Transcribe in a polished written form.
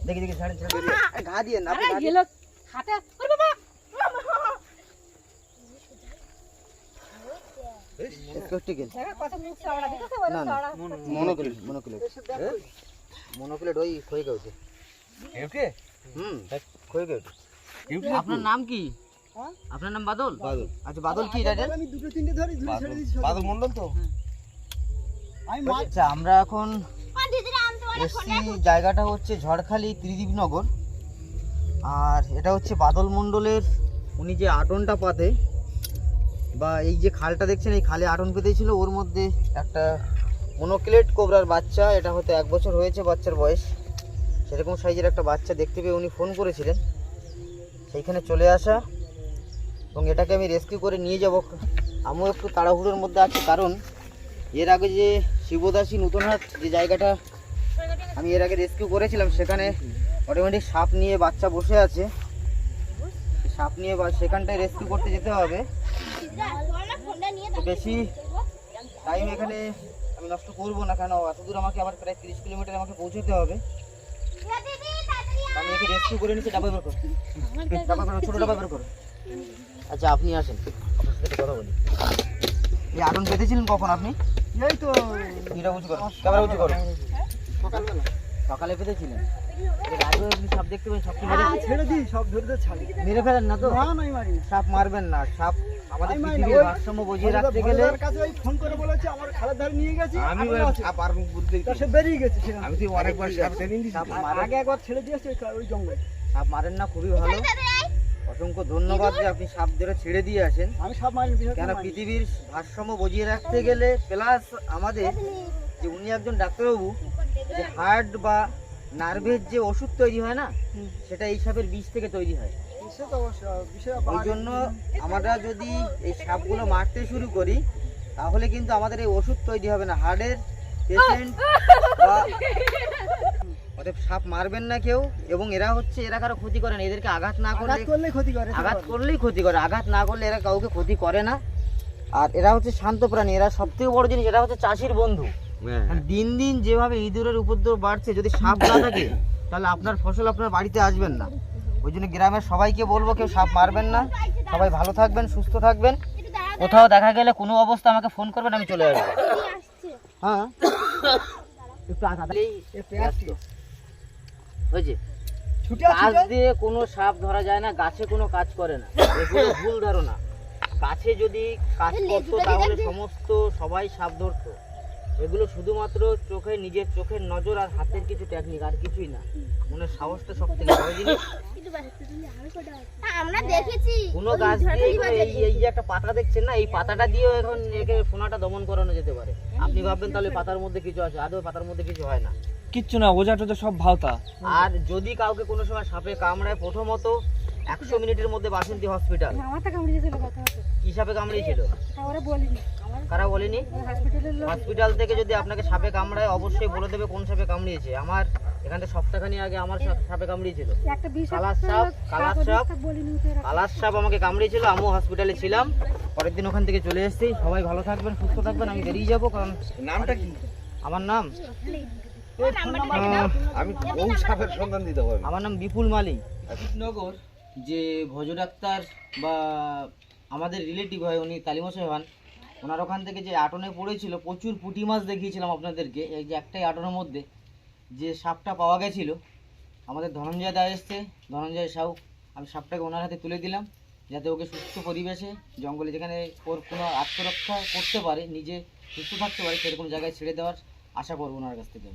দেখি দেখি ছাড়েন ঘা দিয়ে না আপনার নাম কি? আপনার নাম বাদল? বাদল। আচ্ছা বাদল কি আমি দুটো তিনটে ধরে ছেড়ে দিয়েছি। বাদল মন্ডল তো? আচ্ছা আমরা এখন এসছি, জায়গাটা হচ্ছে ঝড়খালি ত্রিদীপনগর। আর এটা হচ্ছে বাদল মন্ডলের, উনি যে আটনটা পাতে বা এই যে খালটা দেখছেন, এই খালে আটন পেতেছিল, ওর মধ্যে একটা মনোক্লেট কোবরার বাচ্চা, এটা হয়তো 1 বছর হয়েছে বাচ্চার বয়স, সেরকম সাইজের একটা বাচ্চা দেখতে পেয়ে উনি ফোন করেছিলেন, সেইখানে চলে আসা এবং এটাকে আমি রেস্কিউ করে নিয়ে যাব। আমিও একটু তাড়াহুড়োর মধ্যে আছি, কারণ এর আগে যে শিবদাসী নতুনহাট যে জায়গাটা আমি এর আগে রেস্কিউ করেছিলাম, সেখানে অটোমেটিক সাপ নিয়ে বাচ্চা বসে আছে, সাপ নিয়ে সেখানটায় রেস্কিউ করতে যেতে হবে। বেশি টাইম এখানে আমি নষ্ট করবো না, কেন এত দূর আমাকে আবার প্রায় 30 কিলোমিটার আমাকে পৌঁছতে হবে। আমি একে রেস্কিউ করে নিচ্ছি। ডাবা বের করো, ছোটো ডাবা বের করো। আচ্ছা আপনি আসেন, আপনার সাথে কথা বলি। এই আগুন পেতেছিলেন কখন আপনি? এই তো এটা উঁচু করো, ক্যামেরা উঁচু করো। সকালে পেতেছিলেন? সাপ দেখতে পাবেন, সব ছেড়ে দিই, সব ধরে ছাড়ি। মেরে ফেলেন না তো? সাপ মারবেন না, সাপ আমাদের পৃথিবীর ভারসাম্য বজিয়ে রাখতে গেলে ফোন করে বলেছে আমার খালের ধারে নিয়ে গেছি, আমি সাপ আর বুঝতে সে বেরিয়ে গেছে। আমি তো অনেকবার সাপ টেনে দিয়েছি, সাপ আগে একবার ছেড়ে দিয়েছে ওই জঙ্গলে। সাপ মারেন না, খুবই ভালো, অসংখ্য ধন্যবাদ যে আপনি সাপ ধরে ছেড়ে দিয়ে আসেন। আমি সাপ মারি কেন, পৃথিবীর ভারসাম্য বজিয়ে রাখতে গেলে, প্লাস আমাদের যে উনি একজন ডাক্তারবাবু, যে হার্ট বা নার্ভের যে ওষুধ তৈরি হয় না, সেটা এই সাপের বিষ থেকে তৈরি হয়। ওই জন্য আমরা যদি এই সাপগুলো মারতে শুরু করি, তাহলে কিন্তু আমাদের এই ওষুধ তৈরি হবে না, হার্টের পেশেন্ট বা অতএব সাপ মারবেন না কেউ। এবং এরা কারো ক্ষতি করে না, এদেরকে আঘাত না করলে ক্ষতি করে, আঘাত করলেই ক্ষতি করে, আঘাত না করলে এরা কাউকে ক্ষতি করে না। আর এরা হচ্ছে শান্ত প্রাণী, এরা সবথেকে বড় জিনিস, এরা হচ্ছে চাষির বন্ধু। দিন দিন যেভাবে ইঁদুরের উপদ্রব বাড়ছে, যদি সাপ না থাকে তাহলে আপনার ফসল আপনার বাড়িতে আসবেন না। ওই জন্য গ্রামের সবাইকে বলবো কেউ সাপ মারবেন না, সবাই ভালো থাকবেন, সুস্থ থাকবেন। কোথাও দেখা গেলে কোনো অবস্থা আমাকে ফোন করবেন, আমি চলে আসবো। হ্যাঁ হয়েছে, গাছ দিয়ে কোনো সাপ ধরা যায় না, গাছে কোনো কাজ করে না, এগুলো ভুল ধারণা। গাছে যদি কাজ করতো তাহলে সবাই সাপ ধরতো। এগুলো শুধুমাত্র নিজের চোখের নজর আর হাতের কিছু টেকনিক, আর কিছুই না। মনের সাহসটা শক্তি নেই আমরা দেখেছি। কোনো গাছ দিয়ে এই যে একটা পাতা দেখছেন না, এই পাতাটা দিয়েও এখন একে ফোনাটা দমন করানো যেতে পারে। আপনি ভাববেন তাহলে পাতার মধ্যে কিছু আছে, আদৌ পাতার মধ্যে কিছু হয় না, কিচ্ছু না, ওজা টোজা সব ভাওতা। আর যদি কাউকে কোনো সময় সাপে কামড়ায়, প্রথমত 100 মিনিটের মধ্যে বাসন্তী হসপিটাল। কি সাপে কামড়িয়েছিল? কারা বলেনি? হসপিটাল থেকে যদি আপনাকে সাপে কামড়ায়, অবশ্যই বলে দেবে কোন সাপে কামড়িয়েছে। আমার এখান থেকে সপ্তাহখানি আগে আমার সাপে কামড়িয়েছিল, কালার সাপ আমাকে কামড়িয়েছিল। আমিও হসপিটালে ছিলাম, পরের দিন ওখান থেকে চলে এসেছি। সবাই ভালো থাকবেন, সুস্থ থাকবেন, আমি বেরিয়ে যাবো। কারণ নামটা কি? আমার নাম আমার নাম বিপুল মালিক। নগর যে ভোজ ডাক্তার বা আমাদের রিলেটিভ হয়, উনি কালিমশাই হন, ওনার ওখান থেকে যে আটনে পড়েছিল, প্রচুর পুঁটি মাছ দেখিয়েছিলাম আপনাদেরকে। এই যে একটাই আটনের মধ্যে যে সাপটা পাওয়া গেছিল, আমাদের ধনঞ্জয় দা এসছে, ধনঞ্জয় সাউ, আমি সাপটাকে ওনার হাতে তুলে দিলাম, যাতে ওকে সুস্থ পরিবেশে, জঙ্গলে যেখানে ওর কোনো আত্মরক্ষা করতে পারে, নিজে সুস্থ থাকতে পারে, সেরকম জায়গায় ছেড়ে দেওয়ার আশা করবো ওনার কাছ থেকে।